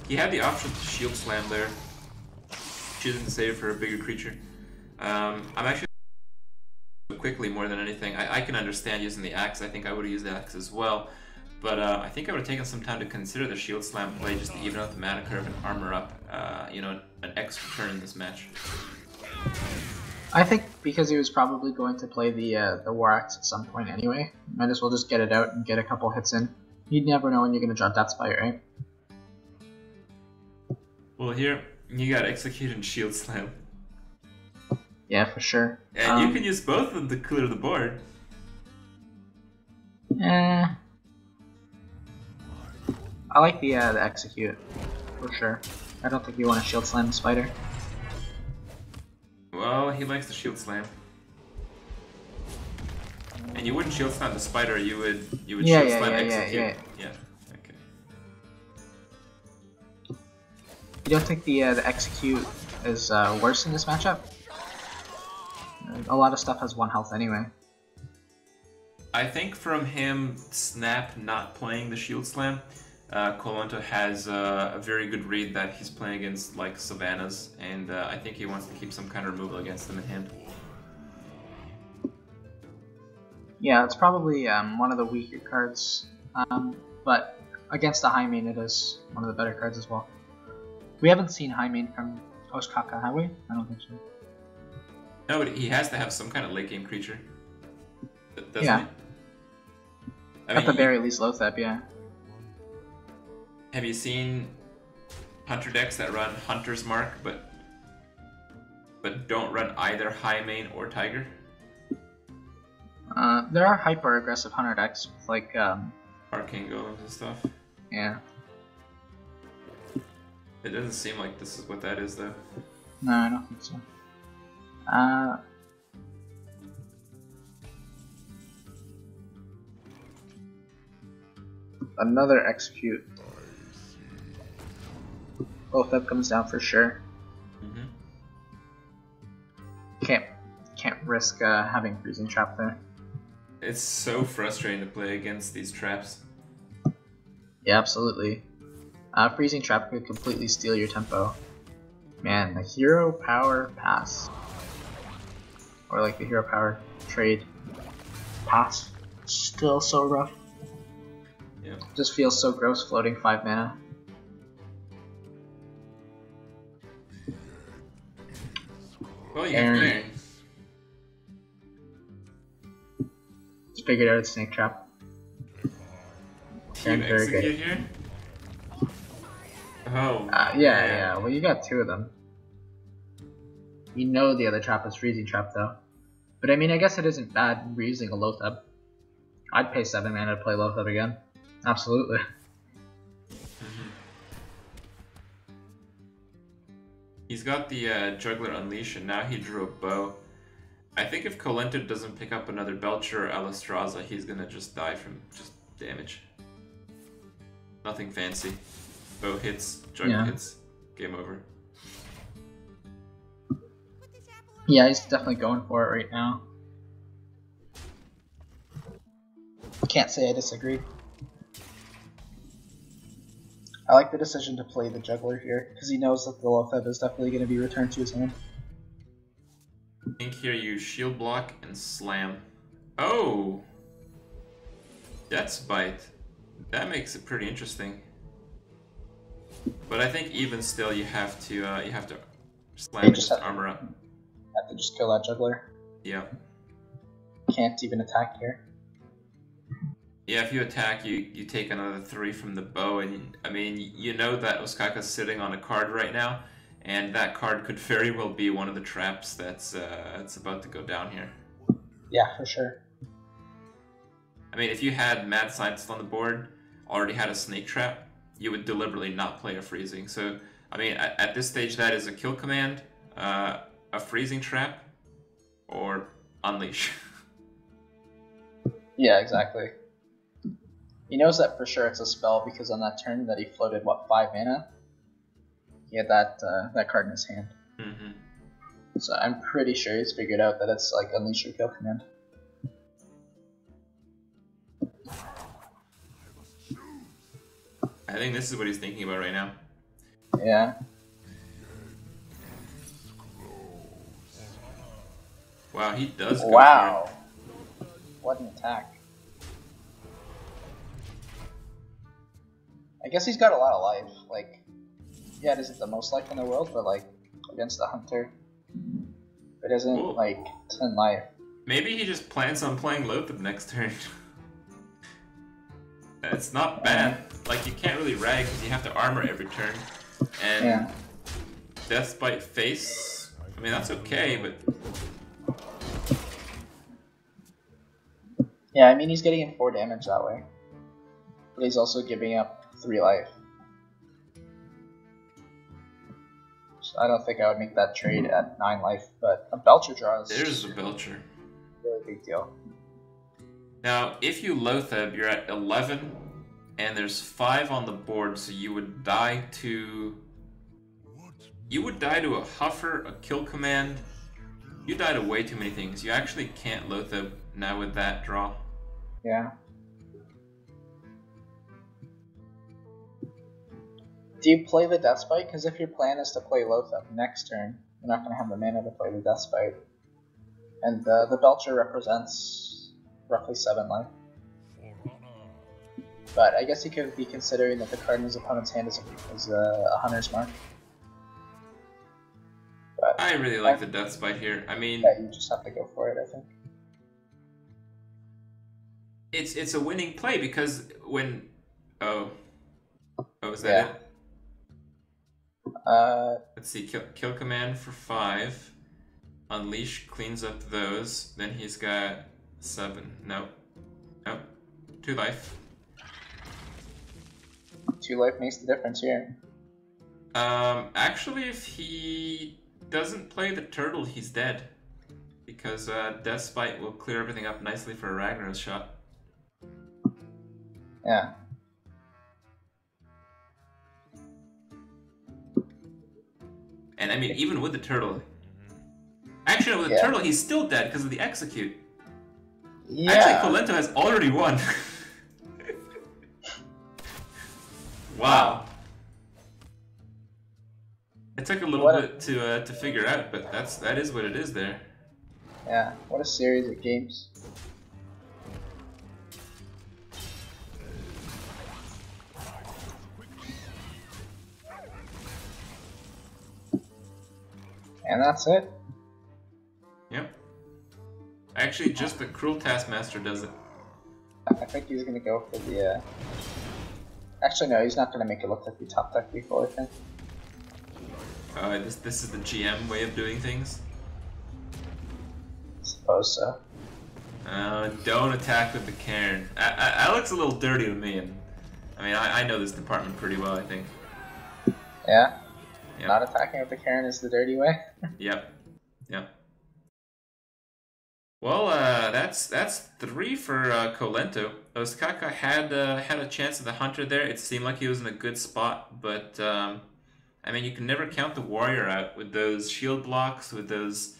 [SPEAKER 1] He had the option to Shield Slam there, choosing to save for a bigger creature. I'm actually quickly more than anything. I can understand using the axe. I think I would have used the axe as well. But I think I would have taken some time to consider the Shield Slam play just to even out the mana curve and armor up, you know, an extra turn in this match.
[SPEAKER 2] I think because he was probably going to play the War Axe at some point anyway, might as well just get it out and get a couple hits in. You never know when you're going to draw Death Spite, right?
[SPEAKER 1] Well, here, you got Execute and Shield Slam.
[SPEAKER 2] Yeah, for sure.
[SPEAKER 1] And you can use both of them to clear the board.
[SPEAKER 2] I like the Execute, for sure. I don't think you want to Shield Slam the Spider.
[SPEAKER 1] Well, he likes the Shield Slam. And you wouldn't Shield Slam the Spider, you would Shield Slam Execute. Yeah. Okay.
[SPEAKER 2] You don't think the Execute is worse in this matchup? A lot of stuff has 1 health anyway.
[SPEAKER 1] I think from him Snap not playing the Shield Slam, Kolento has a very good read that he's playing against like Savannahs, and I think he wants to keep some kind of removal against them in hand.
[SPEAKER 2] Yeah, it's probably one of the weaker cards, but against the high main it is one of the better cards as well. We haven't seen high main from Ostkaka, have we? I don't think so.
[SPEAKER 1] No, but he has to have some kind of late game creature. Doesn't
[SPEAKER 2] yeah.
[SPEAKER 1] he?
[SPEAKER 2] At the very least, Lothep, yeah.
[SPEAKER 1] Have you seen Hunter decks that run Hunter's Mark, but don't run either High Main or Tiger?
[SPEAKER 2] There are hyper aggressive Hunter decks with like
[SPEAKER 1] Arcane Golems and stuff.
[SPEAKER 2] Yeah.
[SPEAKER 1] It doesn't seem like this is what that is, though.
[SPEAKER 2] No, I don't think so. Another Execute. Lothep comes down for sure.
[SPEAKER 1] Mm-hmm.
[SPEAKER 2] Can't risk having Freezing Trap there.
[SPEAKER 1] It's so frustrating to play against these traps.
[SPEAKER 2] Yeah, absolutely. Freezing Trap could completely steal your tempo. Man, the Hero Power Pass. Or like the Hero Power Trade Pass. Still so rough.
[SPEAKER 1] Yeah.
[SPEAKER 2] Just feels so gross floating 5 mana.
[SPEAKER 1] Well, you have
[SPEAKER 2] Aaron.
[SPEAKER 1] Garen.
[SPEAKER 2] Just figured out a snake trap.
[SPEAKER 1] Do you
[SPEAKER 2] Garen's very
[SPEAKER 1] execute
[SPEAKER 2] good.
[SPEAKER 1] here? Oh.
[SPEAKER 2] Yeah. Well, you got 2 of them. You know the other trap is freezing trap though. But I mean, I guess it isn't bad reusing a Lotheb. I'd pay 7 mana to play Lotheb again. Absolutely.
[SPEAKER 1] He's got the Juggler Unleash, and now he drew a bow. I think if Kolento doesn't pick up another Belcher or Alistraza, he's gonna just die from just damage. Nothing fancy. Bow hits, Juggler hits, game over.
[SPEAKER 2] Yeah, he's definitely going for it right now. Can't say I disagree. I like the decision to play the Juggler here, because he knows that the Lotheb is definitely going to be returned to his hand.
[SPEAKER 1] I think here you shield block and slam. Oh! Death's Bite. That makes it pretty interesting. But I think even still you have to slam and just armor up.
[SPEAKER 2] Have to just kill that Juggler.
[SPEAKER 1] Yeah.
[SPEAKER 2] Can't even attack here.
[SPEAKER 1] Yeah, if you attack, you take another 3 from the bow, and I mean, you know that Ostkaka's sitting on a card right now, and that card could very well be one of the traps that's about to go down here.
[SPEAKER 2] Yeah, for sure.
[SPEAKER 1] I mean, if you had Mad Scientist on the board, already had a Snake Trap, you would deliberately not play a Freezing. So, I mean, at this stage, that is a kill command, a Freezing Trap, or Unleash.
[SPEAKER 2] Yeah, exactly. He knows that for sure it's a spell because on that turn that he floated, what, 5 mana? He had that card in his hand.
[SPEAKER 1] Mm-hmm.
[SPEAKER 2] So I'm pretty sure he's figured out that it's like Unleash or Kill command.
[SPEAKER 1] I think this is what he's thinking about right now.
[SPEAKER 2] Yeah.
[SPEAKER 1] Wow, he does go
[SPEAKER 2] Wow.
[SPEAKER 1] for it.
[SPEAKER 2] What an attack. I guess he's got a lot of life. Like, yeah, it isn't the most life in the world, but like, against the Hunter, it isn't
[SPEAKER 1] Ooh.
[SPEAKER 2] like 10 life.
[SPEAKER 1] Maybe he just plans on playing Lotheb next turn. It's not bad. Like, you can't really rag because you have to armor every turn. And Deathbite face, I mean, that's okay, but...
[SPEAKER 2] Yeah, I mean, he's getting in 4 damage that way. But he's also giving up 3 life. So I don't think I would make that trade at 9 life, but a Belcher draw is
[SPEAKER 1] There's a Belcher.
[SPEAKER 2] a really big deal.
[SPEAKER 1] Now, if you Lotheb, you're at 11, and there's 5 on the board, so you would die to... You would die to a Huffer, a Kill Command. You die to way too many things. You actually can't Lotheb now with that draw.
[SPEAKER 2] Yeah. Do you play the Deathbite? Because if your plan is to play Lotheb next turn, you're not going to have the mana to play the Deathbite. And the Belcher represents roughly 7 life. But I guess he could be considering that the card in his opponent's hand is a Hunter's Mark. But
[SPEAKER 1] I really like the Deathbite here. I mean...
[SPEAKER 2] Yeah, you just have to go for it, I think.
[SPEAKER 1] It's a winning play because when... Oh, is that it? Let's see, kill command for 5. Unleash cleans up those. Then he's got 7. Nope. 2 life.
[SPEAKER 2] 2 life makes the difference here.
[SPEAKER 1] Actually, if he doesn't play the turtle, he's dead. Because Deathbite will clear everything up nicely for a Ragnaros shot.
[SPEAKER 2] Yeah.
[SPEAKER 1] And I mean, even with the turtle... Actually, with the turtle, he's still dead because of the execute.
[SPEAKER 2] Yeah.
[SPEAKER 1] Actually, Kolento has already won. Wow. It took a little bit to figure out, but that is what it is there.
[SPEAKER 2] Yeah, what a series of games. And that's it.
[SPEAKER 1] Actually, just the Cruel Taskmaster does it.
[SPEAKER 2] I think he's gonna go for the. Actually, no, he's not gonna make it look like the top deck people. I think.
[SPEAKER 1] This is the GM way of doing things.
[SPEAKER 2] Suppose so.
[SPEAKER 1] Don't attack with the Cairn. That looks a little dirty to me, and I mean, I know this department pretty well, I think.
[SPEAKER 2] Yeah?
[SPEAKER 1] Yep.
[SPEAKER 2] Not attacking with the Cairn is the dirty way?
[SPEAKER 1] Yep. Yep. Well, that's 3 for Kolento. Ostkaka had a chance at the Hunter there. It seemed like he was in a good spot, but I mean, you can never count the Warrior out with those shield blocks, with those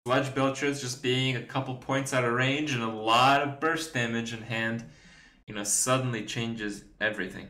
[SPEAKER 1] Sludge Belchers just being a couple points out of range and a lot of burst damage in hand. You know, suddenly changes everything.